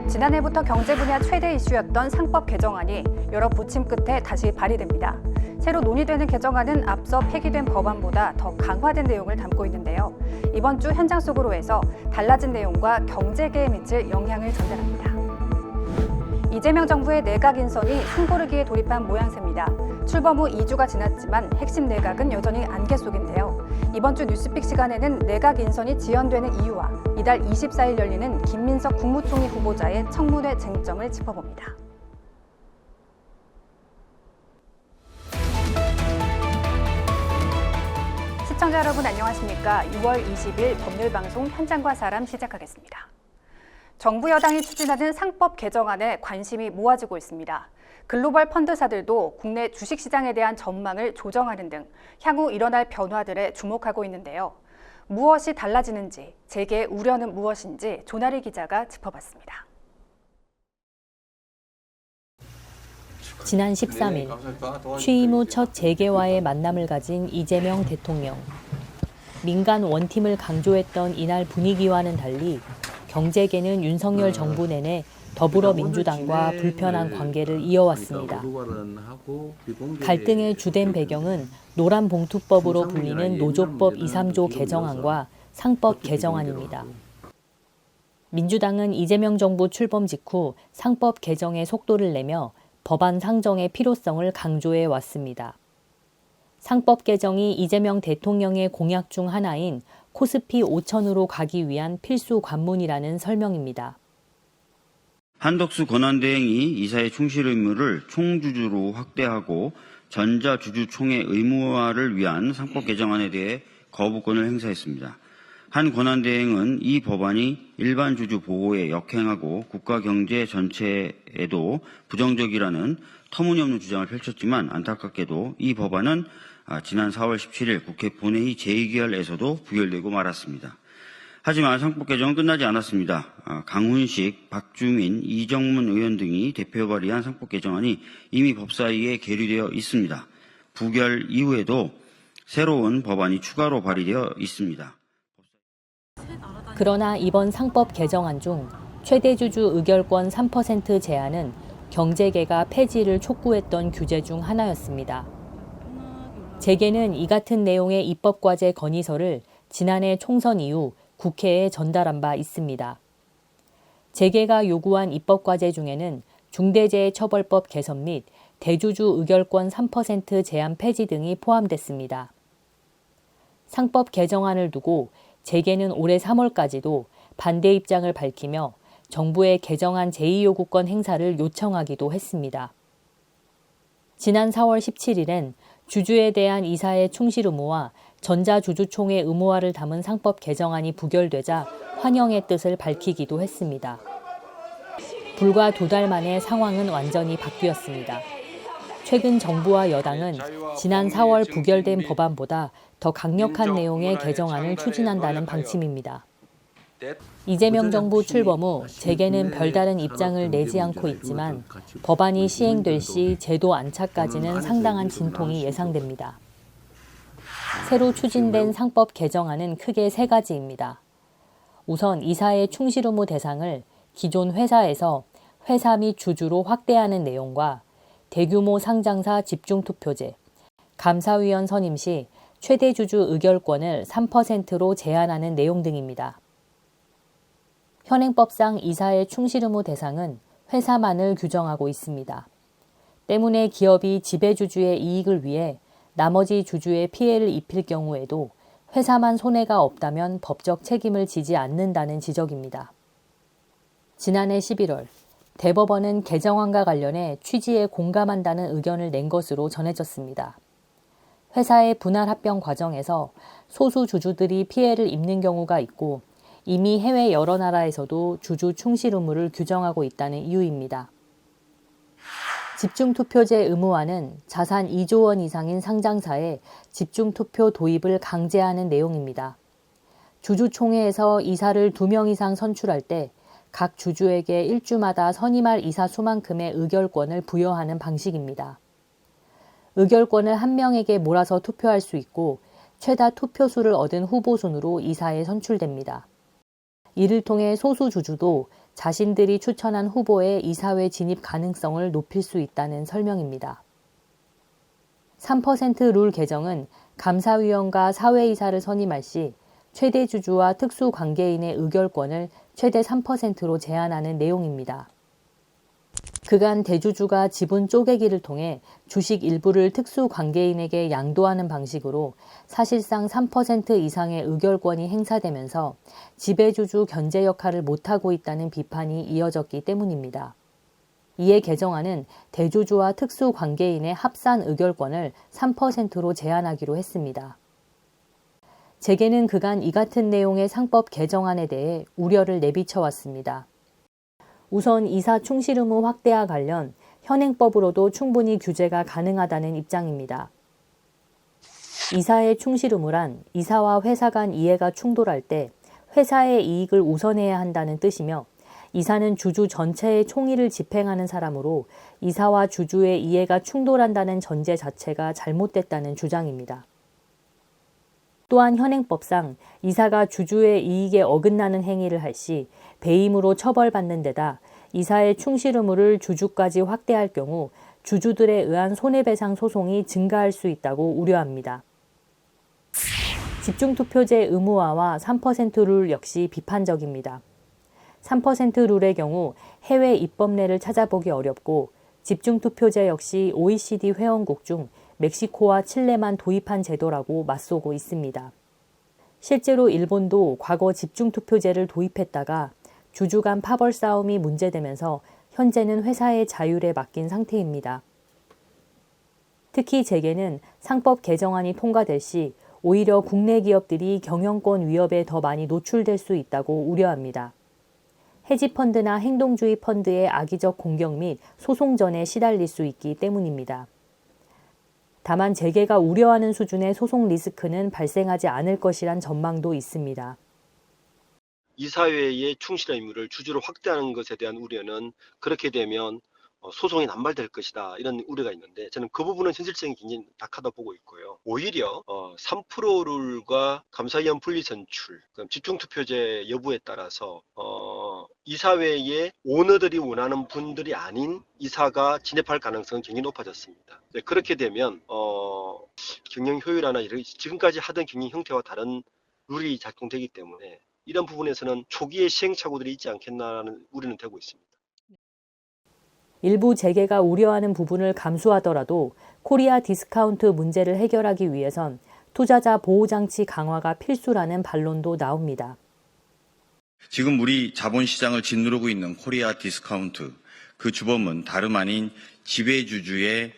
지난해부터 경제 분야 최대 이슈였던 상법 개정안이 여러 부침 끝에 다시 발의됩니다. 새로 논의되는 개정안은 앞서 폐기된 법안보다 더 강화된 내용을 담고 있는데요. 이번 주 현장 속으로 해서 달라진 내용과 경제계에 미칠 영향을 전달합니다. 이재명 정부의 내각 인선이 숨고르기에 돌입한 모양새입니다. 출범 후 2주가 지났지만 핵심 내각은 여전히 안개 속인데요. 이번 주 뉴스픽 시간에는 내각 인선이 지연되는 이유와 이달 24일 열리는 김민석 국무총리 후보자의 청문회 쟁점을 짚어봅니다. 시청자 여러분 안녕하십니까? 6월 20일 법률방송 현장과 사람 시작하겠습니다. 정부 여당이 추진하는 상법 개정안에 관심이 모아지고 있습니다. 글로벌 펀드사들도 국내 주식시장에 대한 전망을 조정하는 등 향후 일어날 변화들에 주목하고 있는데요. 무엇이 달라지는지, 재계의 우려는 무엇인지 조나리 기자가 짚어봤습니다. 지난 13일 취임 후 첫 재계와의 만남을 가진 이재명 대통령. 민간 원팀을 강조했던 이날 분위기와는 달리 경제계는 윤석열 정부 내내 더불어민주당과 불편한 관계를 이어왔습니다. 갈등의 주된 배경은 노란봉투법으로 불리는 노조법 2, 3조 개정안과 상법 개정안입니다. 민주당은 이재명 정부 출범 직후 상법 개정에 속도를 내며 법안 상정의 필요성을 강조해 왔습니다. 상법 개정이 이재명 대통령의 공약 중 하나인 코스피 5천으로 가기 위한 필수 관문이라는 설명입니다. 한덕수 권한대행이 이사의 충실 의무를 총주주로 확대하고 전자주주총회 의무화를 위한 상법 개정안에 대해 거부권을 행사했습니다. 한 권한대행은 이 법안이 일반 주주 보호에 역행하고 국가 경제 전체에도 부정적이라는 터무니없는 주장을 펼쳤지만 안타깝게도 이 법안은 지난 4월 17일 국회 본회의 제2기할에서도 부결되고 말았습니다. 하지만 상법 개정은 끝나지 않았습니다. 강훈식, 박주민, 이정문 의원 등이 대표 발의한 상법 개정안이 이미 법사위에 계류되어 있습니다. 부결 이후에도 새로운 법안이 추가로 발의되어 있습니다. 그러나 이번 상법 개정안 중 최대 주주 의결권 3% 제한은 경제계가 폐지를 촉구했던 규제 중 하나였습니다. 재계는 이 같은 내용의 입법과제 건의서를 지난해 총선 이후 국회에 전달한 바 있습니다. 재계가 요구한 입법과제 중에는 중대재해처벌법 개선 및 대주주 의결권 3% 제한 폐지 등이 포함됐습니다. 상법 개정안을 두고 재계는 올해 3월까지도 반대 입장을 밝히며 정부의 개정안 제2요구권 행사를 요청하기도 했습니다. 지난 4월 17일엔 주주에 대한 이사의 충실 의무와 전자주주총회 의무화를 담은 상법 개정안이 부결되자 환영의 뜻을 밝히기도 했습니다. 불과 2달 만에 상황은 완전히 바뀌었습니다. 최근 정부와 여당은 지난 4월 부결된 법안보다 더 강력한 내용의 개정안을 추진한다는 방침입니다. 이재명 정부 출범 후 재계는 별다른 입장을 내지 않고 있지만 법안이 시행될 시 제도 안착까지는 상당한 진통이 예상됩니다. 새로 추진된 상법 개정안은 크게 3가지입니다. 우선 이사의 충실 의무 대상을 기존 회사에서 회사 및 주주로 확대하는 내용과 대규모 상장사 집중투표제, 감사위원 선임 시 최대 주주 의결권을 3%로 제한하는 내용 등입니다. 현행법상 이사의 충실 의무 대상은 회사만을 규정하고 있습니다. 때문에 기업이 지배주주의 이익을 위해 나머지 주주의 피해를 입힐 경우에도 회사만 손해가 없다면 법적 책임을 지지 않는다는 지적입니다. 지난해 11월 대법원은 개정안과 관련해 취지에 공감한다는 의견을 낸 것으로 전해졌습니다. 회사의 분할 합병 과정에서 소수 주주들이 피해를 입는 경우가 있고 이미 해외 여러 나라에서도 주주 충실 의무를 규정하고 있다는 이유입니다. 집중투표제 의무화는 자산 2조 원 이상인 상장사에 집중투표 도입을 강제하는 내용입니다. 주주총회에서 이사를 2명 이상 선출할 때 각 주주에게 1주마다 선임할 이사 수만큼의 의결권을 부여하는 방식입니다. 의결권을 1명에게 몰아서 투표할 수 있고 최다 투표수를 얻은 후보 순으로 이사에 선출됩니다. 이를 통해 소수 주주도 자신들이 추천한 후보의 이사회 진입 가능성을 높일 수 있다는 설명입니다. 3% 룰 개정은 감사위원과 사회이사를 선임할 시 최대 주주와 특수 관계인의 의결권을 최대 3%로 제한하는 내용입니다. 그간 대주주가 지분 쪼개기를 통해 주식 일부를 특수 관계인에게 양도하는 방식으로 사실상 3% 이상의 의결권이 행사되면서 지배주주 견제 역할을 못하고 있다는 비판이 이어졌기 때문입니다. 이에 개정안은 대주주와 특수 관계인의 합산 의결권을 3%로 제한하기로 했습니다. 재계는 그간 이 같은 내용의 상법 개정안에 대해 우려를 내비쳐왔습니다. 우선 이사 충실 의무 확대와 관련 현행법으로도 충분히 규제가 가능하다는 입장입니다. 이사의 충실 의무란 이사와 회사 간 이해가 충돌할 때 회사의 이익을 우선해야 한다는 뜻이며, 이사는 주주 전체의 총의를 집행하는 사람으로 이사와 주주의 이해가 충돌한다는 전제 자체가 잘못됐다는 주장입니다. 또한 현행법상 이사가 주주의 이익에 어긋나는 행위를 할 시 배임으로 처벌받는 데다 이사의 충실 의무를 주주까지 확대할 경우 주주들에 의한 손해배상 소송이 증가할 수 있다고 우려합니다. 집중투표제 의무화와 3% 룰 역시 비판적입니다. 3% 룰의 경우 해외 입법례를 찾아보기 어렵고, 집중투표제 역시 OECD 회원국 중 멕시코와 칠레만 도입한 제도라고 맞서고 있습니다. 실제로 일본도 과거 집중투표제를 도입했다가 주주 간 파벌 싸움이 문제되면서 현재는 회사의 자율에 맡긴 상태입니다. 특히 재계는 상법 개정안이 통과될 시 오히려 국내 기업들이 경영권 위협에 더 많이 노출될 수 있다고 우려합니다. 헤지펀드나 행동주의 펀드의 악의적 공격 및 소송전에 시달릴 수 있기 때문입니다. 다만 재계가 우려하는 수준의 소송 리스크는 발생하지 않을 것이란 전망도 있습니다. 이사회의 충실 의무를 주주로 확대하는 것에 대한 우려는 그렇게 되면 소송이 남발될 것이다, 이런 우려가 있는데, 저는 그 부분은 현실성이 굉장히 약하다 보고 있고요. 오히려 3% 룰과 감사위원 분리 선출, 집중투표제 여부에 따라서 이사회에 오너들이 원하는 분들이 아닌 이사가 진입할 가능성은 굉장히 높아졌습니다. 그렇게 되면 경영 효율화나 지금까지 하던 경영 형태와 다른 룰이 작동되기 때문에 이런 부분에서는 초기에 시행착오들이 있지 않겠나라는 우려는 되고 있습니다. 일부 재계가 우려하는 부분을 감수하더라도 코리아 디스카운트 문제를 해결하기 위해선 투자자 보호장치 강화가 필수라는 반론도 나옵니다. 지금 우리 자본시장을 짓누르고 있는 코리아 디스카운트, 그 주범은 다름 아닌 지배주주의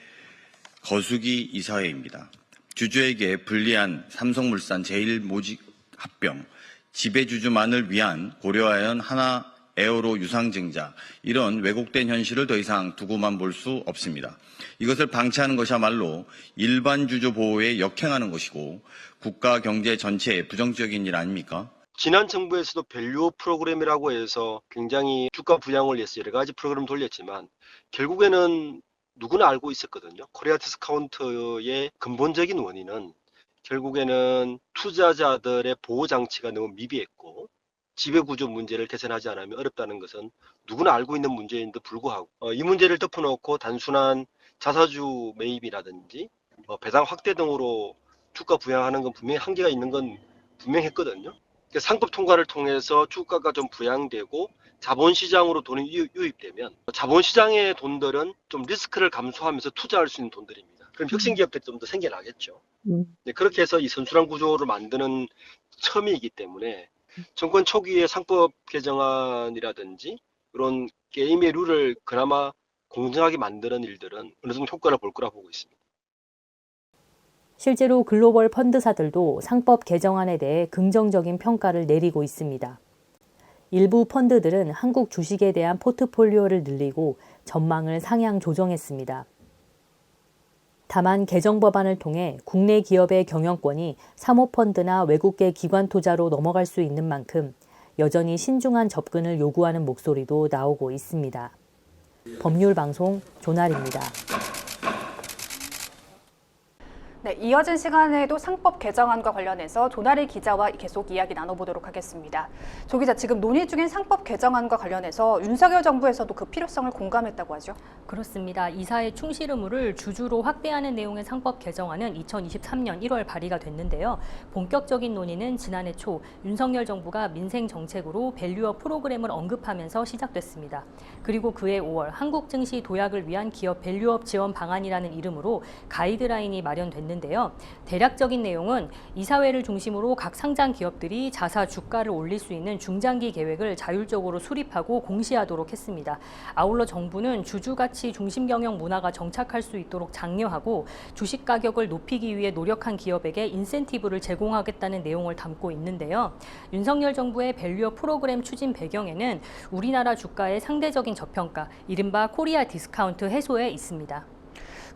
거수기 이사회입니다. 주주에게 불리한 삼성물산 제일모직합병, 지배주주만을 위한 고려아연 하나 에어로 유상증자, 이런 왜곡된 현실을 더 이상 두고만 볼 수 없습니다. 이것을 방치하는 것이야말로 일반 주주 보호에 역행하는 것이고 국가 경제 전체에 부정적인 일 아닙니까? 지난 정부에서도 밸류 프로그램이라고 해서 굉장히 주가 부양을 위해서 여러 가지 프로그램 돌렸지만, 결국에는 누구나 알고 있었거든요. 코리아 디스카운트의 근본적인 원인은 결국에는 투자자들의 보호장치가 너무 미비했고, 지배구조 문제를 개선하지 않으면 어렵다는 것은 누구나 알고 있는 문제인데도 불구하고 이 문제를 덮어놓고 단순한 자사주 매입이라든지 배당 확대 등으로 주가 부양하는 건 분명히 한계가 있는 건 분명했거든요. 상법 통과를 통해서 주가가 좀 부양되고 자본시장으로 돈이 유입되면 자본시장의 돈들은 좀 리스크를 감수하면서 투자할 수 있는 돈들입니다. 그럼 혁신기업들이 좀 더 생겨나겠죠. 그렇게 해서 이 선순환 구조를 만드는 첨이기 때문에 정권 초기에 상법 개정안이라든지 이런 게임의 룰을 그나마 공정하게 만드는 일들은 어느 정도 효과를 볼 거라 보고 있습니다. 실제로 글로벌 펀드사들도 상법 개정안에 대해 긍정적인 평가를 내리고 있습니다. 일부 펀드들은 한국 주식에 대한 포트폴리오를 늘리고 전망을 상향 조정했습니다. 다만 개정 법안을 통해 국내 기업의 경영권이 사모펀드나 외국계 기관 투자로 넘어갈 수 있는 만큼 여전히 신중한 접근을 요구하는 목소리도 나오고 있습니다. 법률방송 조날입니다. 네, 이어진 시간에도 상법 개정안과 관련해서 조나리 기자와 계속 이야기 나눠보도록 하겠습니다. 조 기자, 지금 논의 중인 상법 개정안과 관련해서 윤석열 정부에서도 그 필요성을 공감했다고 하죠? 그렇습니다. 이사의 충실 의무를 주주로 확대하는 내용의 상법 개정안은 2023년 1월 발의가 됐는데요. 본격적인 논의는 지난해 초 윤석열 정부가 민생 정책으로 밸류업 프로그램을 언급하면서 시작됐습니다. 그리고 그해 5월 한국 증시 도약을 위한 기업 밸류업 지원 방안이라는 이름으로 가이드라인이 마련됐는데요. 대략적인 내용은 이사회를 중심으로 각 상장 기업들이 자사 주가를 올릴 수 있는 중장기 계획을 자율적으로 수립하고 공시하도록 했습니다. 아울러 정부는 주주 가치 중심 경영 문화가 정착할 수 있도록 장려하고 주식 가격을 높이기 위해 노력한 기업에게 인센티브를 제공하겠다는 내용을 담고 있는데요. 윤석열 정부의 밸류업 프로그램 추진 배경에는 우리나라 주가의 상대적인 저평가, 이른바 코리아 디스카운트 해소에 있습니다.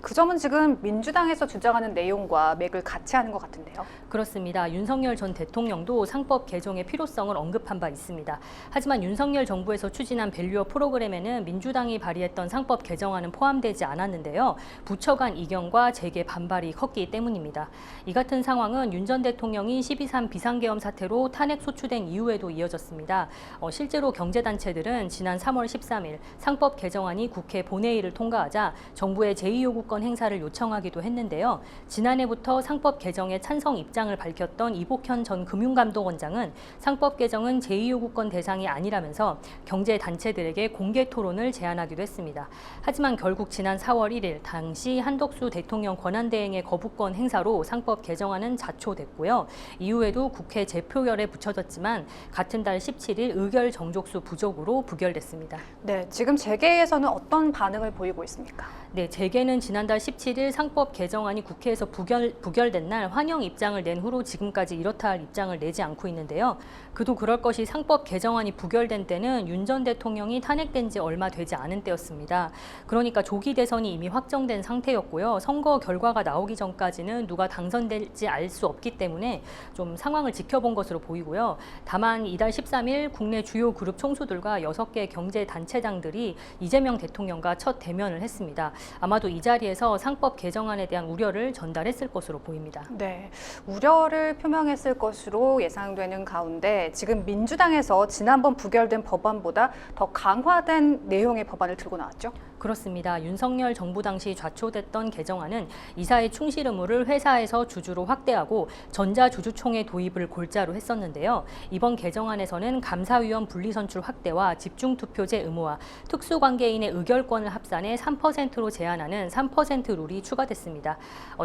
그 점은 지금 민주당에서 주장하는 내용과 맥을 같이 하는 것 같은데요. 그렇습니다. 윤석열 전 대통령도 상법 개정의 필요성을 언급한 바 있습니다. 하지만 윤석열 정부에서 추진한 밸류업 프로그램에는 민주당이 발의했던 상법 개정안은 포함되지 않았는데요. 부처 간 이견과 재계 반발이 컸기 때문입니다. 이 같은 상황은 윤 전 대통령이 12.3 비상계엄 사태로 탄핵 소추된 이후에도 이어졌습니다. 실제로 경제단체들은 지난 3월 13일 상법 개정안이 국회 본회의를 통과하자 정부의 제2요구권 행사를 요청하기도 했는데요. 지난해부터 상법 개정에 찬성 입장을 밝혔던 이복현 전 금융감독원장은 상법 개정은 제2요구권 대상이 아니라면서 경제단체들에게 공개 토론을 제안하기도 했습니다. 하지만 결국 지난 4월 1일 당시 한덕수 대통령 권한대행의 거부권 행사로 상법 개정안은 자초됐고요. 이후에도 국회 제표결에 붙여졌지만 같은 달 17일 의결 정족수 부족으로 부결됐습니다. 네, 지금 재계에서는 어떤 반응을 보이고 있습니까? 네, 재계는 지난달 17일 상법 개정안이 국회에서 부결된 날 환영 입장을 낸 후로 지금까지 이렇다 할 입장을 내지 않고 있는데요. 그도 그럴 것이 상법 개정안이 부결된 때는 윤 전 대통령이 탄핵된 지 얼마 되지 않은 때였습니다. 그러니까 조기 대선이 이미 확정된 상태였고요. 선거 결과가 나오기 전까지는 누가 당선될지 알 수 없기 때문에 좀 상황을 지켜본 것으로 보이고요. 다만 이달 13일 국내 주요 그룹 총수들과 6개 경제단체장들이 이재명 대통령과 첫 대면을 했습니다. 아마도 이 자리에서 상법 개정안에 대한 우려를 전달했을 것으로 보입니다. 네, 우려를 표명했을 것으로 예상되는 가운데 지금 민주당에서 지난번 부결된 법안보다 더 강화된 내용의 법안을 들고 나왔죠? 그렇습니다. 윤석열 정부 당시 좌초됐던 개정안은 이사의 충실 의무를 회사에서 주주로 확대하고 전자주주총회 도입을 골자로 했었는데요. 이번 개정안에서는 감사위원 분리선출 확대와 집중투표제 의무화, 특수관계인의 의결권을 합산해 3%로 제한하는 3% 룰이 추가됐습니다.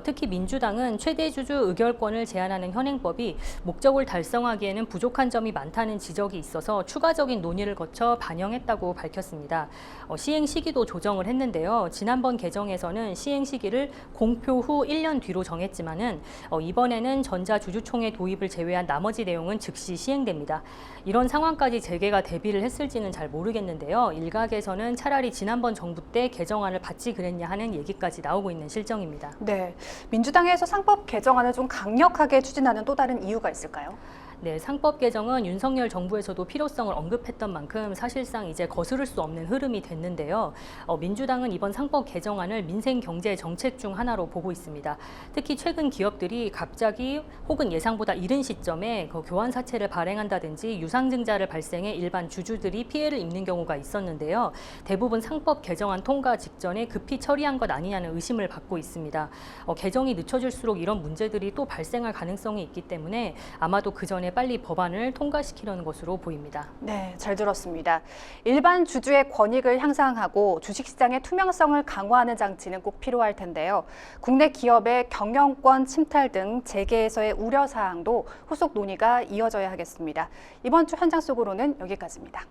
특히 민주당은 최대주주 의결권을 제한하는 현행법이 목적을 달성하기에는 부족한 점이 많다는 지적이 있어서 추가적인 논의를 거쳐 반영했다고 밝혔습니다. 시행 시기도 조정을 했는데요. 지난번 개정에서는 시행 시기를 공표 후 1년 뒤로 정했지만은 이번에는 전자주주총회 도입을 제외한 나머지 내용은 즉시 시행됩니다. 이런 상황까지 재계가 대비를 했을지는 잘 모르겠는데요. 일각에서는 차라리 지난번 정부 때 개정안을 받지 그랬냐 하는 얘기까지 나오고 있는 실정입니다. 네, 민주당에서 상법 개정안을 좀 강력하게 추진하는 또 다른 이유가 있을까요? 네, 상법 개정은 윤석열 정부에서도 필요성을 언급했던 만큼 사실상 이제 거스를 수 없는 흐름이 됐는데요. 민주당은 이번 상법 개정안을 민생 경제 정책 중 하나로 보고 있습니다. 특히 최근 기업들이 갑자기 혹은 예상보다 이른 시점에 교환 사채를 발행한다든지 유상증자를 발생해 일반 주주들이 피해를 입는 경우가 있었는데요. 대부분 상법 개정안 통과 직전에 급히 처리한 것 아니냐는 의심을 받고 있습니다. 개정이 늦춰질수록 이런 문제들이 또 발생할 가능성이 있기 때문에 아마도 그 전에 빨리 법안을 통과시키려는 것으로 보입니다. 네, 잘 들었습니다. 일반 주주의 권익을 향상하고 주식시장의 투명성을 강화하는 장치는 꼭 필요할 텐데요. 국내 기업의 경영권 침탈 등 재계에서의 우려사항도 후속 논의가 이어져야 하겠습니다. 이번 주 현장 속으로는 여기까지입니다.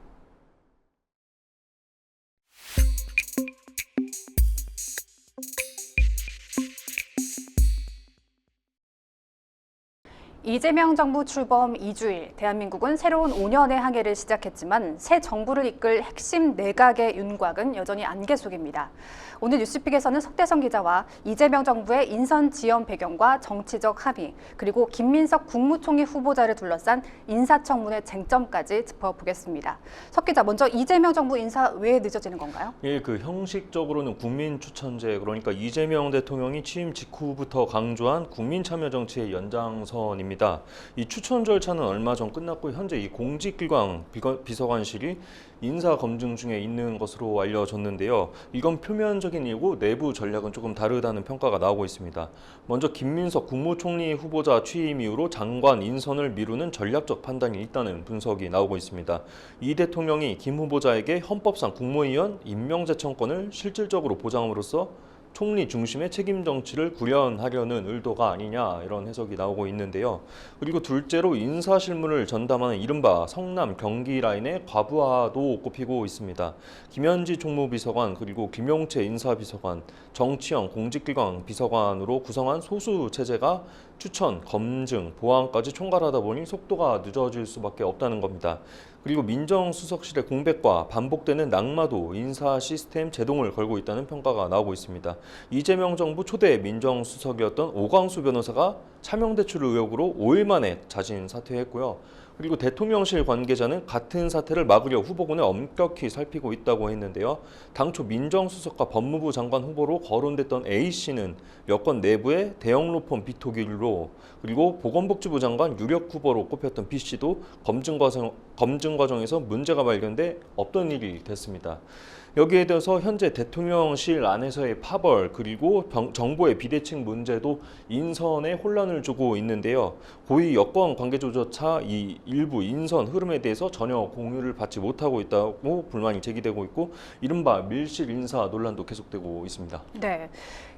이재명 정부 출범 2주일, 대한민국은 새로운 5년의 항해를 시작했지만 새 정부를 이끌 핵심 내각의 윤곽은 여전히 안개 속입니다. 오늘 뉴스픽에서는 석대성 기자와 이재명 정부의 인선 지연 배경과 정치적 합의, 그리고 김민석 국무총리 후보자를 둘러싼 인사청문회 쟁점까지 짚어보겠습니다. 석 기자, 먼저 이재명 정부 인사 왜 늦어지는 건가요? 예, 형식적으로는 국민 추천제, 그러니까 이재명 대통령이 취임 직후부터 강조한 국민 참여 정치의 연장선입니다. 이 추천 절차는 얼마 전 끝났고 현재 이 공직기관 비서관실이 인사 검증 중에 있는 것으로 알려졌는데요. 이건 표면적인 일이고 내부 전략은 조금 다르다는 평가가 나오고 있습니다. 먼저 김민석 국무총리 후보자 취임 이후로 장관 인선을 미루는 전략적 판단이 있다는 분석이 나오고 있습니다. 이 대통령이 김 후보자에게 헌법상 국무위원 임명제청권을 실질적으로 보장함으로써 총리 중심의 책임 정치를 구현하려는 의도가 아니냐, 이런 해석이 나오고 있는데요. 그리고 둘째로 인사 실무를 전담하는 이른바 성남 경기 라인의 과부하도 꼽히고 있습니다. 김현지 총무비서관 그리고 김용채 인사비서관, 정치형 공직기관 비서관으로 구성한 소수 체제가 추천, 검증, 보완까지 총괄하다 보니 속도가 늦어질 수밖에 없다는 겁니다. 그리고 민정수석실의 공백과 반복되는 낙마도 인사 시스템 제동을 걸고 있다는 평가가 나오고 있습니다. 이재명 정부 초대 민정수석이었던 오광수 변호사가 차명 대출 의혹으로 5일 만에 자진 사퇴했고요. 그리고 대통령실 관계자는 같은 사태를 막으려 후보군을 엄격히 살피고 있다고 했는데요. 당초 민정수석과 법무부 장관 후보로 거론됐던 A씨는 여권 내부의 대형 로펌 비토기로, 그리고 보건복지부 장관 유력 후보로 꼽혔던 B씨도 검증 과정에서 문제가 발견돼 없던 일이 됐습니다. 여기에 대해서 현재 대통령실 안에서의 파벌, 그리고 정부의 비대칭 문제도 인선에 혼란을 주고 있는데요. 고위 여권 관계자조차 이 일부 인선 흐름에 대해서 전혀 공유를 받지 못하고 있다고 불만이 제기되고 있고, 이른바 밀실 인사 논란도 계속되고 있습니다. 네.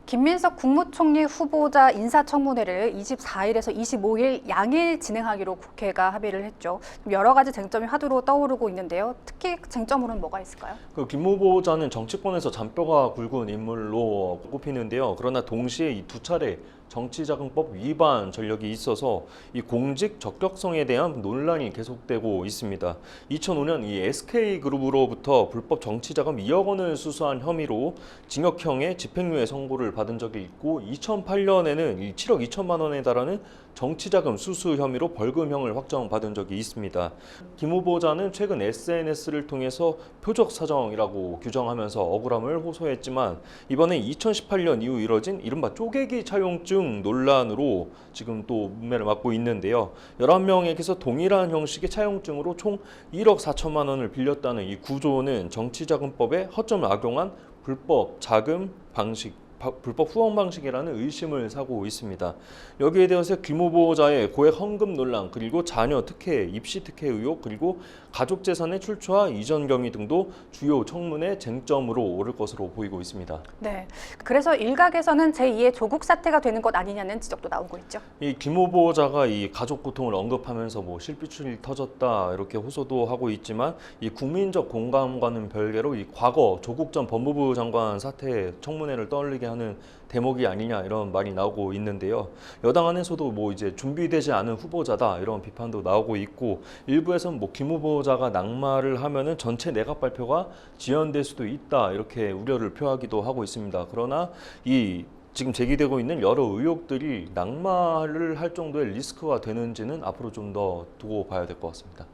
김민석 국무총리 후보자 인사청문회를 24일에서 25일 양일 진행하기로 국회가 합의를 했죠. 여러 가지 쟁점이 화두로 떠오르고 있는데요. 특히 쟁점으로는 뭐가 있을까요? 김 후보자는 정치권에서 잔뼈가 굵은 인물로 꼽히는데요. 그러나 동시에 이 두 차례 정치자금법 위반 전력이 있어서 이 공직 적격성에 대한 논란이 계속되고 있습니다. 2005년 이 SK그룹으로부터 불법 정치자금 2억 원을 수수한 혐의로 징역형의 집행유예 선고를 받은 적이 있고, 2008년에는 이 7억 2천만 원에 달하는 정치자금 수수 혐의로 벌금형을 확정받은 적이 있습니다. 김 후보자는 최근 SNS를 통해서 표적 사정이라고 규정하면서 억울함을 호소했지만, 이번에 2018년 이후 이뤄진 이른바 쪼개기 차용증 논란으로 지금 또 문매를 맞고 있는데요. 11명에게서 동일한 형식의 차용증으로 총 1억 4천만 원을 빌렸다는 이 구조는 정치자금법에 허점을 악용한 불법 자금 방식, 불법 후원 방식이라는 의심을 사고 있습니다. 여기에 대해서 김 후보자의 고액 헌금 논란, 그리고 자녀 특혜, 입시 특혜 의혹, 그리고 가족 재산의 출처와 이전 경위 등도 주요 청문회 쟁점으로 오를 것으로 보이고 있습니다. 네. 그래서 일각에서는 제2의 조국 사태가 되는 것 아니냐는 지적도 나오고 있죠. 이 김 후보자가 이 가족 고통을 언급하면서 실핏줄이 터졌다 이렇게 호소도 하고 있지만, 이 국민적 공감과는 별개로 이 과거 조국 전 법무부 장관 사태 청문회를 떠올리게 하는 대목이 아니냐, 이런 말이 나오고 있는데요. 여당 안에서도 이제 준비되지 않은 후보자다, 이런 비판도 나오고 있고, 일부에서는 김 후보자가 낙마를 하면은 전체 내각 발표가 지연될 수도 있다, 이렇게 우려를 표하기도 하고 있습니다. 그러나 이 지금 제기되고 있는 여러 의혹들이 낙마를 할 정도의 리스크가 되는지는 앞으로 좀 더 두고 봐야 될 것 같습니다.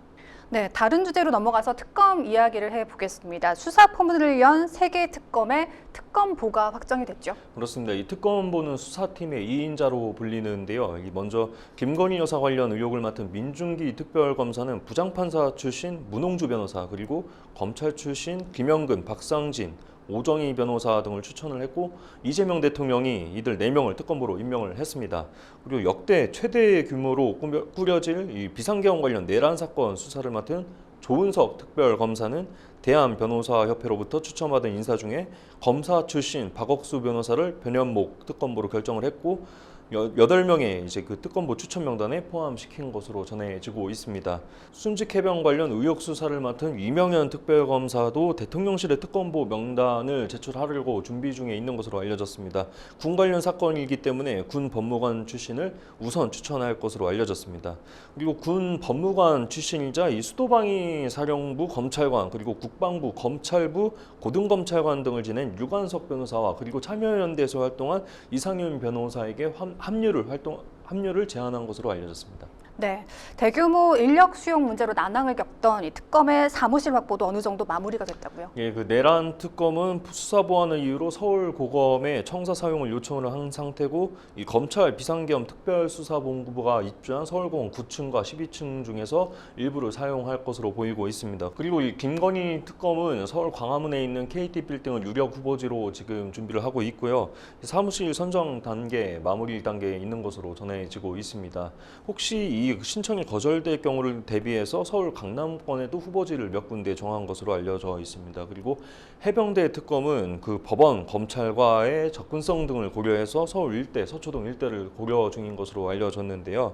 네, 다른 주제로 넘어가서 특검 이야기를 해보겠습니다. 수사 포문을 연 3개 특검의 특검보가 확정이 됐죠. 그렇습니다. 이 특검보는 수사팀의 2인자로 불리는데요. 먼저 김건희 여사 관련 의혹을 맡은 민중기 특별검사는 부장판사 출신 문홍주 변호사, 그리고 검찰 출신 김영근, 박상진, 오정희 변호사 등을 추천을 했고, 이재명 대통령이 이들 4명을 특검보로 임명을 했습니다. 그리고 역대 최대 규모로 꾸려질 이 비상계엄 관련 내란 사건 수사를 맡은 조은석 특별검사는 대한변호사협회로부터 추천받은 인사 중에 검사 출신 박억수 변호사를 변현목 특검보로 결정을 했고, 8명의 이제 그 특검보 추천 명단에 포함시킨 것으로 전해지고 있습니다. 순직 해병 관련 의혹 수사를 맡은 이명현 특별검사도 대통령실의 특검보 명단을 제출하려고 준비 중에 있는 것으로 알려졌습니다. 군 관련 사건이기 때문에 군 법무관 출신을 우선 추천할 것으로 알려졌습니다. 그리고 군 법무관 출신이자 이 수도방위 사령부 검찰관 그리고 국방부 검찰부 고등검찰관 등을 지낸 유관석 변호사와 그리고 참여연대에서 활동한 이상윤 변호사에게 합류를 제안한 것으로 알려졌습니다. 네, 대규모 인력 수용 문제로 난항을 겪던 이 특검의 사무실 확보도 어느 정도 마무리가 됐다고요? 예, 그 내란 특검은 수사 보완을 이유로 서울고검에 청사 사용을 요청을 한 상태고 이 검찰 비상겸 특별수사본부가 입주한 서울고검 9층과 12층 중에서 일부를 사용할 것으로 보이고 있습니다. 그리고 이 김건희 특검은 서울 광화문에 있는 KT 빌딩을 유력 후보지로 지금 준비를 하고 있고요. 사무실 선정 단계, 마무리 단계에 있는 것으로 전해지고 있습니다. 혹시 이 신청이 거절될 경우를 대비해서 서울 강남권에도 후보지를 몇 군데 정한 것으로 알려져 있습니다. 그리고 해병대 특검은 그 법원, 검찰과의 접근성 등을 고려해서 서울 일대, 서초동 일대를 고려 중인 것으로 알려졌는데요.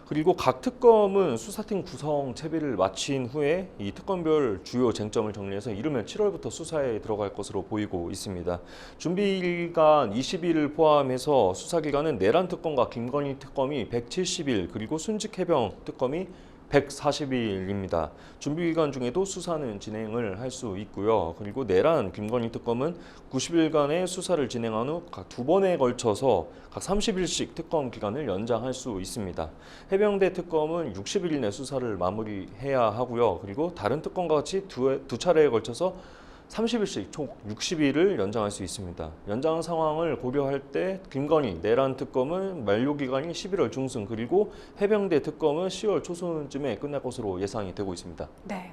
그리고 각 특검은 수사팀 구성 채비를 마친 후에 이 특검별 주요 쟁점을 정리해서 이르면 7월부터 수사에 들어갈 것으로 보이고 있습니다. 준비기간 20일을 포함해서 수사기간은 내란 특검과 김건희 특검이 170일 그리고 순직해병 특검이 140일입니다. 준비기간 중에도 수사는 진행을 할 수 있고요. 그리고 내란 김건희 특검은 90일간의 수사를 진행한 후 각 2번에 걸쳐서 각 30일씩 특검 기간을 연장할 수 있습니다. 해병대 특검은 60일 내 수사를 마무리해야 하고요. 그리고 다른 특검과 같이 두 차례에 걸쳐서 30일씩 총 60일을 연장할 수 있습니다. 연장 상황을 고려할 때 김건희 내란 특검은 만료 기간이 11월 중순 그리고 해병대 특검은 10월 초순쯤에 끝날 것으로 예상이 되고 있습니다. 네.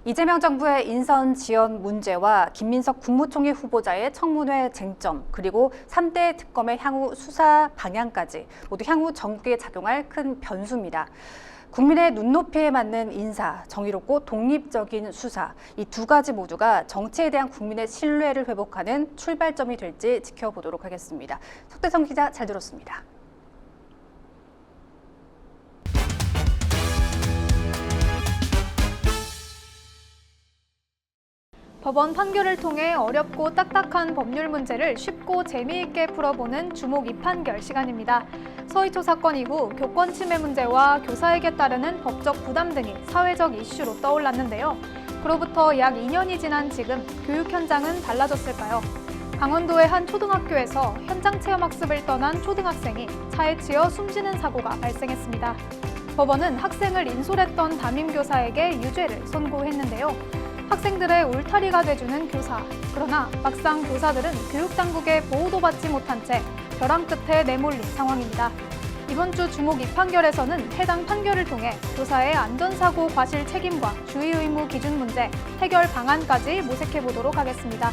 이재명 정부의 인선 지연 문제와 김민석 국무총리 후보자의 청문회 쟁점, 그리고 3대 특검의 향후 수사 방향까지 모두 향후 정국에 작용할 큰 변수입니다. 국민의 눈높이에 맞는 인사, 정의롭고 독립적인 수사, 이 두 가지 모두가 정치에 대한 국민의 신뢰를 회복하는 출발점이 될지 지켜보도록 하겠습니다. 석대성 기자 잘 들었습니다. 법원 판결을 통해 어렵고 딱딱한 법률 문제를 쉽고 재미있게 풀어보는 주목 이 판결 시간입니다. 서희초 사건 이후 교권 침해 문제와 교사에게 따르는 법적 부담 등이 사회적 이슈로 떠올랐는데요. 그로부터 약 2년이 지난 지금 교육 현장은 달라졌을까요? 강원도의 한 초등학교에서 현장 체험 학습을 떠난 초등학생이 차에 치여 숨지는 사고가 발생했습니다. 법원은 학생을 인솔했던 담임교사에게 유죄를 선고했는데요. 학생들의 울타리가 돼주는 교사. 그러나 막상 교사들은 교육당국의 보호도 받지 못한 채 벼랑 끝에 내몰린 상황입니다. 이번 주 주목 이 판결에서는 해당 판결을 통해 교사의 안전사고 과실 책임과 주의 의무 기준 문제, 해결 방안까지 모색해보도록 하겠습니다.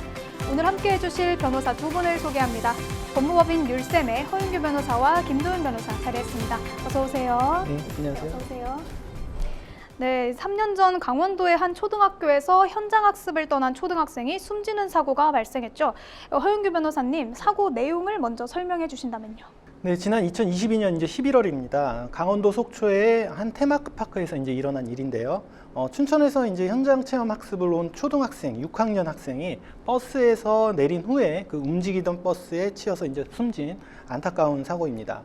오늘 함께해 주실 변호사 두 분을 소개합니다. 법무법인 율쌤의 허윤규 변호사와 김도윤 변호사 자리했습니다. 어서 오세요. 네, 안녕하세요. 어서 오세요. 네, 3년 전 강원도의 한 초등학교에서 현장 학습을 떠난 초등학생이 숨지는 사고가 발생했죠. 허윤규 변호사님, 사고 내용을 먼저 설명해 주신다면요. 네, 지난 2022년 이제 11월입니다. 강원도 속초의 한 테마파크에서 이제 일어난 일인데요. 춘천에서 이제 현장 체험 학습을 온 초등학생, 6학년 학생이 버스에서 내린 후에 그 움직이던 버스에 치여서 이제 숨진 안타까운 사고입니다.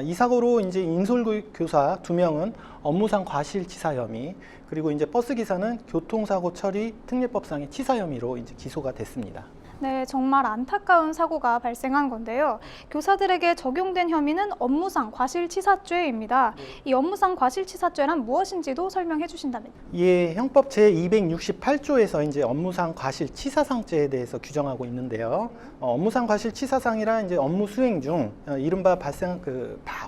이 사고로 이제 인솔교사 2명은 업무상 과실치사 혐의, 그리고 이제 버스 기사는 교통사고 처리 특례법상의 치사 혐의로 이제 기소가 됐습니다. 네, 정말 안타까운 사고가 발생한 건데요. 교사들에게 적용된 혐의는 업무상 과실치사죄입니다. 이 업무상 과실치사죄란 무엇인지도 설명해 주신다면요. 예, 형법 제268조에서 이제 업무상 과실치사상죄에 대해서 규정하고 있는데요. 업무상 과실치사상이란 이제 업무 수행 중 이른바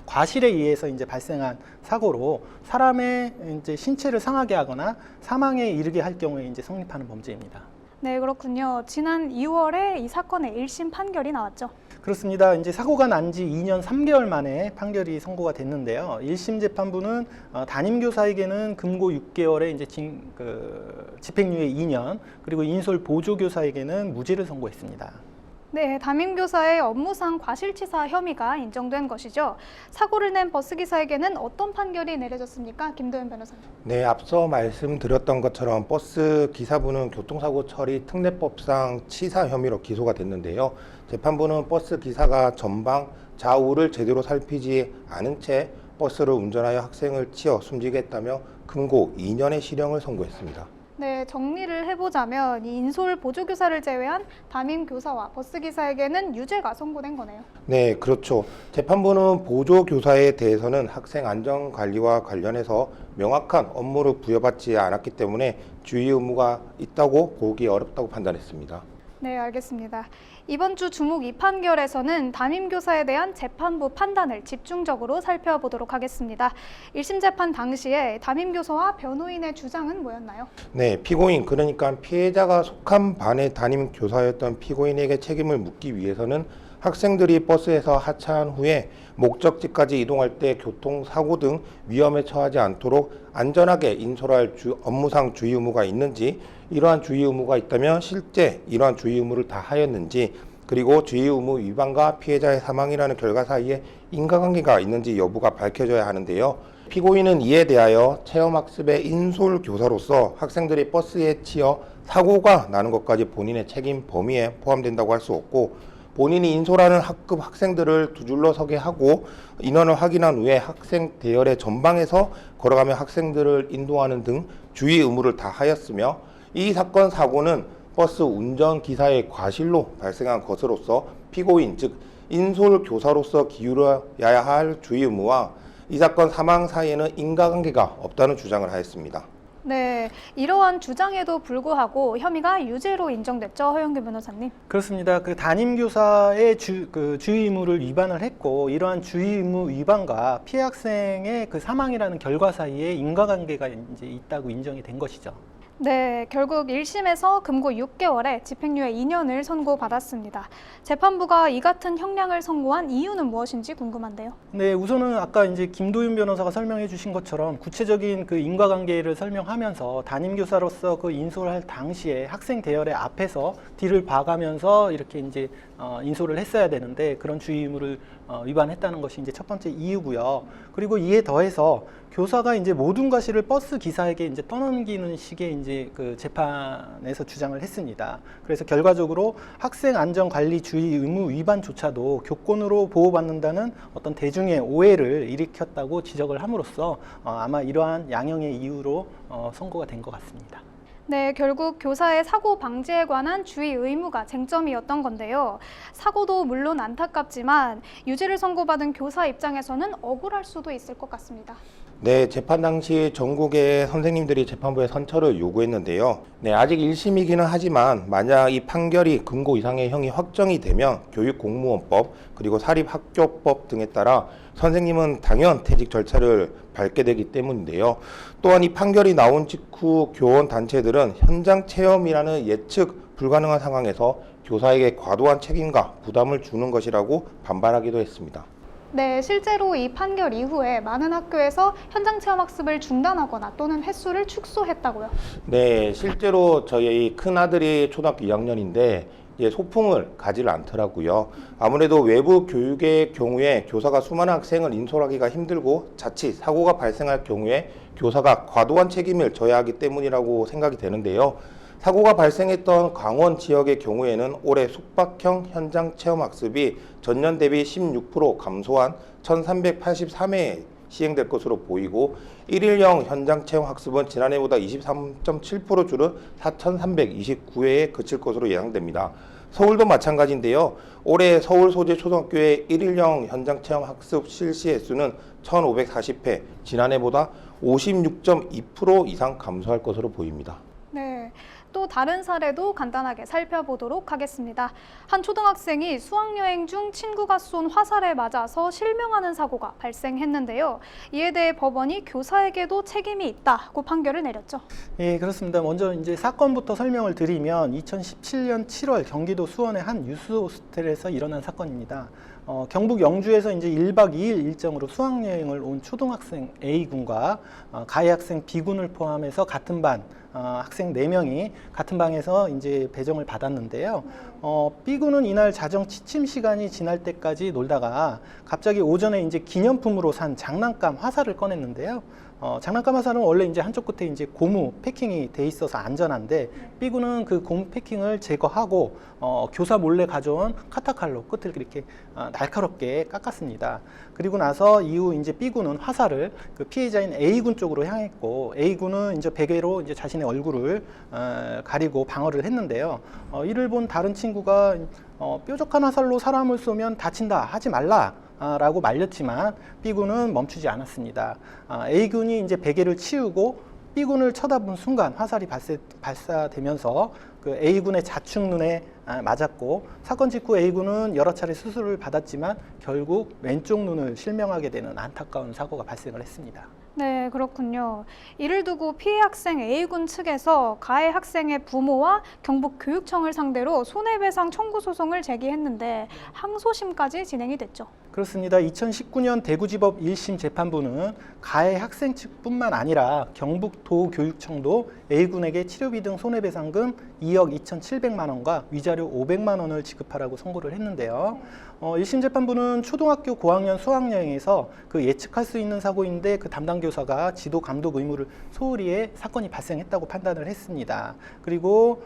과실에 의해서 이제 발생한 사고로 사람의 이제 신체를 상하게 하거나 사망에 이르게 할 경우에 이제 성립하는 범죄입니다. 네, 그렇군요. 지난 2월에 이 사건의 1심 판결이 나왔죠. 그렇습니다. 이제 사고가 난 지 2년 3개월 만에 판결이 선고가 됐는데요. 1심 재판부는 담임교사에게는 금고 6개월에 이제 집행유예 2년, 그리고 인솔 보조교사에게는 무죄를 선고했습니다. 네, 담임교사의 업무상 과실치사 혐의가 인정된 것이죠. 사고를 낸 버스기사에게는 어떤 판결이 내려졌습니까? 김도현 변호사님. 네, 앞서 말씀드렸던 것처럼 버스 기사분은 교통사고 처리 특례법상 치사 혐의로 기소가 됐는데요. 재판부는 버스 기사가 전방 좌우를 제대로 살피지 않은 채 버스를 운전하여 학생을 치어 숨지게 했다며 금고 2년의 실형을 선고했습니다. 네, 정리를 해보자면 이 인솔 보조교사를 제외한 담임교사와 버스기사에게는 유죄가 선고된 거네요. 네, 그렇죠. 재판부는 보조교사에 대해서는 학생 안전관리와 관련해서 명확한 업무를 부여받지 않았기 때문에 주의 의무가 있다고 보기 어렵다고 판단했습니다. 네, 알겠습니다. 이번 주 주목 2판결에서는 담임교사에 대한 재판부 판단을 집중적으로 살펴보도록 하겠습니다. 1심 재판 당시에 담임교사와 변호인의 주장은 뭐였나요? 네, 피고인, 그러니까 피해자가 속한 반의 담임교사였던 피고인에게 책임을 묻기 위해서는 학생들이 버스에서 하차한 후에 목적지까지 이동할 때 교통사고 등 위험에 처하지 않도록 안전하게 인솔할 업무상 주의 의무가 있는지, 이러한 주의 의무가 있다면 실제 이러한 주의 의무를 다 하였는지, 그리고 주의 의무 위반과 피해자의 사망이라는 결과 사이에 인과관계가 있는지 여부가 밝혀져야 하는데요. 피고인은 이에 대하여 체험학습의 인솔교사로서 학생들이 버스에 치여 사고가 나는 것까지 본인의 책임 범위에 포함된다고 할 수 없고, 본인이 인솔하는 학급 학생들을 두 줄로 서게 하고 인원을 확인한 후에 학생 대열의 전방에서 걸어가며 학생들을 인도하는 등 주의 의무를 다 하였으며, 이 사건 사고는 버스 운전기사의 과실로 발생한 것으로서 피고인, 즉 인솔교사로서 기울여야 할 주의 의무와 이 사건 사망 사이에는 인과관계가 없다는 주장을 하였습니다. 네, 이러한 주장에도 불구하고 혐의가 유죄로 인정됐죠, 허영규 변호사님. 그렇습니다. 그 담임교사의 주의 의무를 위반을 했고, 이러한 주의 의무 위반과 피해 학생의 그 사망이라는 결과 사이에 인과관계가 이제 있다고 인정이 된 것이죠. 네, 결국 1심에서 금고 6개월에 집행유예 2년을 선고받았습니다. 재판부가 이 같은 형량을 선고한 이유는 무엇인지 궁금한데요. 네, 우선은 아까 이제 김도윤 변호사가 설명해 주신 것처럼 구체적인 그 인과관계를 설명하면서 담임교사로서 그 인솔할 당시에 학생 대열의 앞에서 뒤를 봐가면서 이렇게 이제 인솔을 했어야 되는데 그런 주의 의무를 위반했다는 것이 이제 첫 번째 이유고요. 그리고 이에 더해서 교사가 이제 모든 과실을 버스 기사에게 이제 떠넘기는 식의 이제 그 재판에서 주장을 했습니다. 그래서 결과적으로 학생 안전 관리 주의 의무 위반조차도 교권으로 보호받는다는 어떤 대중의 오해를 일으켰다고 지적을 함으로써 아마 이러한 양형의 이유로 선고가 된 것 같습니다. 네, 결국 교사의 사고 방지에 관한 주의 의무가 쟁점이었던 건데요. 사고도 물론 안타깝지만 유죄를 선고받은 교사 입장에서는 억울할 수도 있을 것 같습니다. 네, 재판 당시 전국의 선생님들이 재판부에 선처를 요구했는데요. 네, 아직 1심이기는 하지만 만약 이 판결이 금고 이상의 형이 확정이 되면 교육공무원법 그리고 사립학교법 등에 따라 선생님은 당연 퇴직 절차를 밟게 되기 때문인데요. 또한 이 판결이 나온 직후 교원 단체들은 현장 체험이라는 예측 불가능한 상황에서 교사에게 과도한 책임과 부담을 주는 것이라고 반발하기도 했습니다. 네, 실제로 이 판결 이후에 많은 학교에서 현장 체험 학습을 중단하거나 또는 횟수를 축소했다고요. 네, 실제로 저희 큰아들이 초등학교 2학년인데 소풍을 가지를 않더라고요. 아무래도 외부 교육의 경우에 교사가 수많은 학생을 인솔하기가 힘들고 자칫 사고가 발생할 경우에 교사가 과도한 책임을 져야 하기 때문이라고 생각이 되는데요. 사고가 발생했던 강원 지역의 경우에는 올해 숙박형 현장 체험 학습이 전년 대비 16% 감소한 1,383회 시행될 것으로 보이고, 1일형 현장 체험 학습은 지난해보다 23.7% 줄은 4,329회에 그칠 것으로 예상됩니다. 서울도 마찬가지인데요. 올해 서울 소재 초등학교의 1일형 현장 체험 학습 실시 횟수는 1,540회, 지난해보다 56.2% 이상 감소할 것으로 보입니다. 네, 또 다른 사례도 간단하게 살펴보도록 하겠습니다. 한 초등학생이 수학여행 중 친구가 쏜 화살에 맞아서 실명하는 사고가 발생했는데요. 이에 대해 법원이 교사에게도 책임이 있다고 판결을 내렸죠. 예, 그렇습니다. 먼저 이제 사건부터 설명을 드리면 2017년 7월 경기도 수원의 한 유스 호스텔에서 일어난 사건입니다. 경북 영주에서 이제 1박 2일 일정으로 수학여행을 온 초등학생 A군과 가해 학생 B군을 포함해서 같은 반 학생 4명이 같은 방에서 이제 배정을 받았는데요. B군은 이날 자정 취침 시간이 지날 때까지 놀다가 갑자기 오전에 이제 기념품으로 산 장난감 화살을 꺼냈는데요. 장난감 화살은 원래 이제 한쪽 끝에 이제 고무 패킹이 돼 있어서 안전한데 B군은 그 고무 패킹을 제거하고 교사 몰래 가져온 카타칼로 끝을 이렇게 날카롭게 깎았습니다. 그리고 나서 이후 이제 B군은 화살을 그 피해자인 A군 쪽으로 향했고 A군은 이제 베개로 이제 자신의 얼굴을 가리고 방어를 했는데요. 이를 본 다른 친구가 뾰족한 화살로 사람을 쏘면 다친다, 하지 말라. 라고 말렸지만 B군은 멈추지 않았습니다. A군이 이제 베개를 치우고 B군을 쳐다본 순간 화살이 발사되면서 그 A군의 좌측 눈에 맞았고 사건 직후 A군은 여러 차례 수술을 받았지만 결국 왼쪽 눈을 실명하게 되는 안타까운 사고가 발생을 했습니다. 네, 그렇군요. 이를 두고 피해 학생 A군 측에서 가해 학생의 부모와 경북교육청을 상대로 손해배상 청구 소송을 제기했는데 항소심까지 진행이 됐죠. 그렇습니다. 2019년 대구지법 1심 재판부는 가해 학생 측뿐만 아니라 경북도교육청도 A군에게 치료비 등 손해배상금 2억 2,700만 원과 위자료 500만 원을 지급하라고 선고를 했는데요. 1심 재판부는 초등학교 고학년 수학여행에서 그 예측할 수 있는 사고인데 그 담당 교사가 지도 감독 의무를 소홀히 해 사건이 발생했다고 판단을 했습니다. 그리고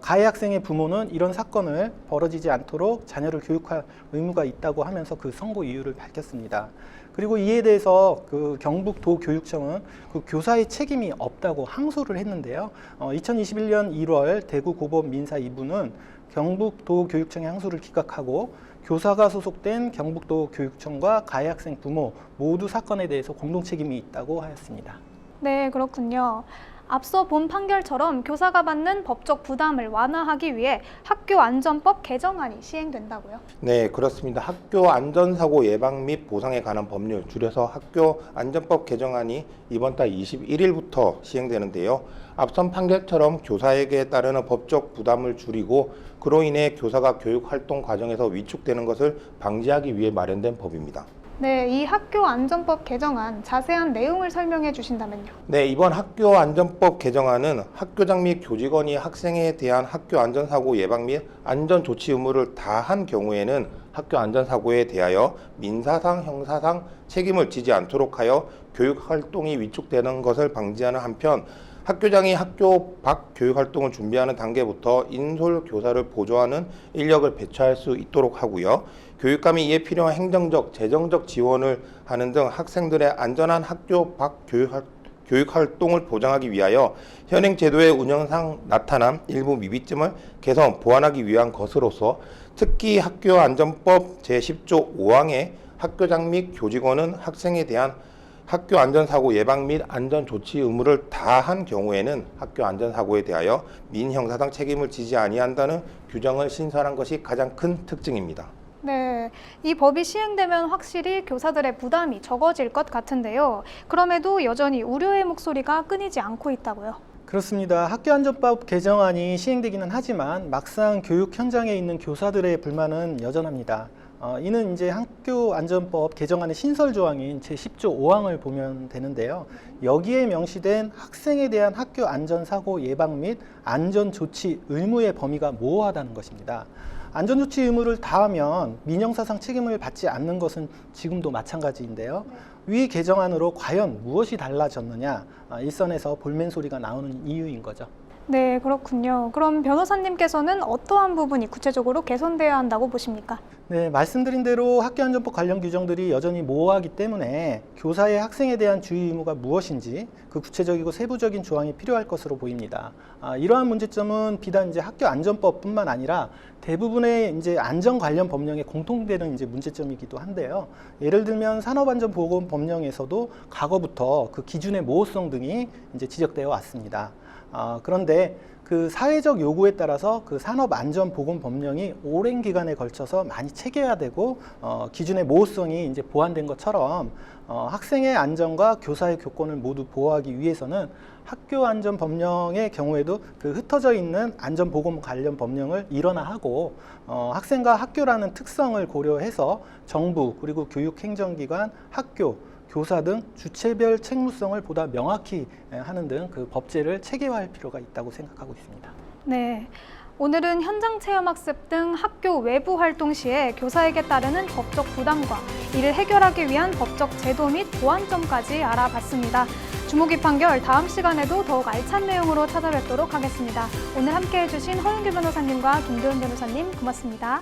가해 학생의 부모는 이런 사건을 벌어지지 않도록 자녀를 교육할 의무가 있다고 하면서 그 선고 이유를 밝혔습니다. 그리고 이에 대해서 그 경북도교육청은 그 교사의 책임이 없다고 항소를 했는데요. 2021년 1월 대구고법 민사 2부는 경북도교육청의 항소를 기각하고 교사가 소속된 경북도교육청과 가해 학생 부모 모두 사건에 대해서 공동 책임이 있다고 하였습니다. 네, 그렇군요. 앞서 본 판결처럼 교사가 받는 법적 부담을 완화하기 위해 학교안전법 개정안이 시행된다고요? 네, 그렇습니다. 학교 안전사고 예방 및 보상에 관한 법률, 줄여서 학교안전법 개정안이 이번 달 21일부터 시행되는데요. 앞선 판결처럼 교사에게 따르는 법적 부담을 줄이고 그로 인해 교사가 교육활동 과정에서 위축되는 것을 방지하기 위해 마련된 법입니다. 네, 이 학교안전법 개정안 자세한 내용을 설명해 주신다면요. 네, 이번 학교안전법 개정안은 학교장 및 교직원이 학생에 대한 학교안전사고 예방 및 안전조치 의무를 다한 경우에는 학교안전사고에 대하여 민사상, 형사상 책임을 지지 않도록 하여 교육활동이 위축되는 것을 방지하는 한편 학교장이 학교 밖 교육활동을 준비하는 단계부터 인솔 교사를 보조하는 인력을 배치할 수 있도록 하고요. 교육감이 이에 필요한 행정적, 재정적 지원을 하는 등 학생들의 안전한 학교 밖 교육활동을 보장하기 위하여 현행 제도의 운영상 나타난 일부 미비점을 개선, 보완하기 위한 것으로서 특히 학교안전법 제10조 5항에 학교장 및 교직원은 학생에 대한 학교 안전사고 예방 및 안전조치 의무를 다한 경우에는 학교 안전사고에 대하여 민형사상 책임을 지지 아니한다는 규정을 신설한 것이 가장 큰 특징입니다. 네, 이 법이 시행되면 확실히 교사들의 부담이 적어질 것 같은데요. 그럼에도 여전히 우려의 목소리가 끊이지 않고 있다고요. 그렇습니다. 학교안전법 개정안이 시행되기는 하지만 막상 교육 현장에 있는 교사들의 불만은 여전합니다. 이는 이제 학교안전법 개정안의 신설 조항인 제10조 5항을 보면 되는데요. 여기에 명시된 학생에 대한 학교 안전사고 예방 및 안전조치 의무의 범위가 모호하다는 것입니다. 안전조치 의무를 다하면 민형사상 책임을 받지 않는 것은 지금도 마찬가지인데요. 위 개정안으로 과연 무엇이 달라졌느냐, 일선에서 볼멘 소리가 나오는 이유인 거죠. 네, 그렇군요. 그럼 변호사님께서는 어떠한 부분이 구체적으로 개선돼야 한다고 보십니까? 네, 말씀드린 대로 학교안전법 관련 규정들이 여전히 모호하기 때문에 교사의 학생에 대한 주의 의무가 무엇인지 그 구체적이고 세부적인 조항이 필요할 것으로 보입니다. 이러한 문제점은 비단 이제 학교안전법뿐만 아니라 대부분의 이제 안전 관련 법령에 공통되는 이제 문제점이기도 한데요. 예를 들면 산업안전보건법령에서도 과거부터 그 기준의 모호성 등이 이제 지적되어 왔습니다. 그런데 그 사회적 요구에 따라서 그 산업안전보건법령이 오랜 기간에 걸쳐서 많이 체계화되고 기준의 모호성이 이제 보완된 것처럼 학생의 안전과 교사의 교권을 모두 보호하기 위해서는 학교안전법령의 경우에도 그 흩어져 있는 안전보건 관련 법령을 일원화하고 학생과 학교라는 특성을 고려해서 정부 그리고 교육행정기관, 학교, 교사 등 주체별 책무성을 보다 명확히 하는 등 그 법제를 체계화할 필요가 있다고 생각하고 있습니다. 네. 오늘은 현장 체험 학습 등 학교 외부 활동 시에 교사에게 따르는 법적 부담과 이를 해결하기 위한 법적 제도 및 보완점까지 알아봤습니다. 주목이 판결 다음 시간에도 더욱 알찬 내용으로 찾아뵙도록 하겠습니다. 오늘 함께해 주신 허윤규 변호사님과 김도현 변호사님 고맙습니다.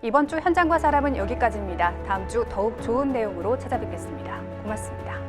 이번 주 현장과 사람은 여기까지입니다. 다음 주 더욱 좋은 내용으로 찾아뵙겠습니다. 고맙습니다.